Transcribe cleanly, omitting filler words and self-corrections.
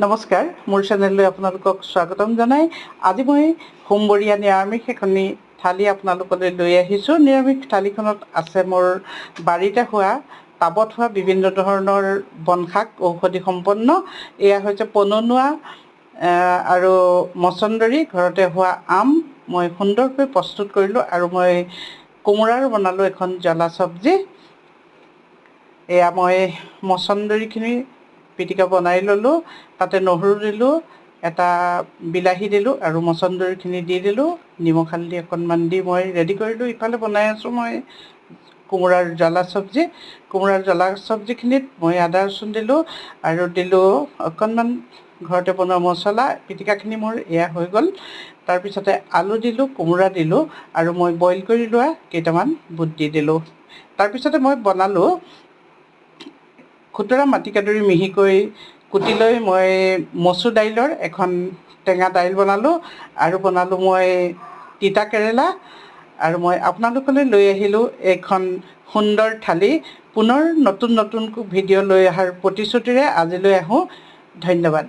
নমস্কাৰ, মোৰ চেনেললৈ আপোনালোকক স্বাগতম জনাই আজি মই সোমবৰীয়া নিৰামিষ এখনি থালি আপোনালোকলৈ লৈ আহিছোঁ। নিৰামিষ থালিখনত আছে মোৰ বাৰীতে হোৱা টাবত হোৱা বিভিন্ন ধৰণৰ বনশাক ঔষধি সম্পন্ন। এয়া হৈছে পননুৱা আৰু মছন্দৰী, ঘৰতে হোৱা আম মই সুন্দৰকৈ প্ৰস্তুত কৰিলোঁ আৰু মই কোমোৰাৰ বনালোঁ এখন জ্বলা চব্জি। এয়া মই মছন্দৰীখিনি পিটিকা বনাই ল'লোঁ, তাতে নহৰু দিলোঁ, এটা বিলাহী দিলোঁ আৰু মছন্দৰীখিনি দি দিলোঁ, নিমখ হালধি অকণমান দি মই ৰেডি কৰিলোঁ। ইফালে বনাই আছোঁ মই কোমোৰাৰ জ্বলা চব্জি। কোমোৰাৰ জ্বলা চব্জিখিনিত মই আদা ৰচুন দিলোঁ আৰু দিলোঁ অকণমান ঘৰতে বনোৱা মছলা। পিটিকাখিনি মোৰ এয়া হৈ গ'ল। তাৰপিছতে আলু দিলোঁ, কোমোৰা দিলোঁ আৰু মই বইল কৰি লোৱা কেইটামান বুট দি দিলোঁ। তাৰপিছতে মই বনালোঁ খুতুৰা মাটিকাদুৰি মিহিকৈ কুটি লৈ মই মচুৰ দাইলৰ এখন টেঙা দাইল বনালোঁ আৰু বনালোঁ মই তিতা কেৰেলা আৰু মই আপোনালোকলৈ লৈ আহিলোঁ এইখন সুন্দৰ থালি। পুনৰ নতুন ভিডিঅ' লৈ অহাৰ প্ৰতিশ্ৰুতিৰে আজিলৈ আহোঁ। ধন্যবাদ।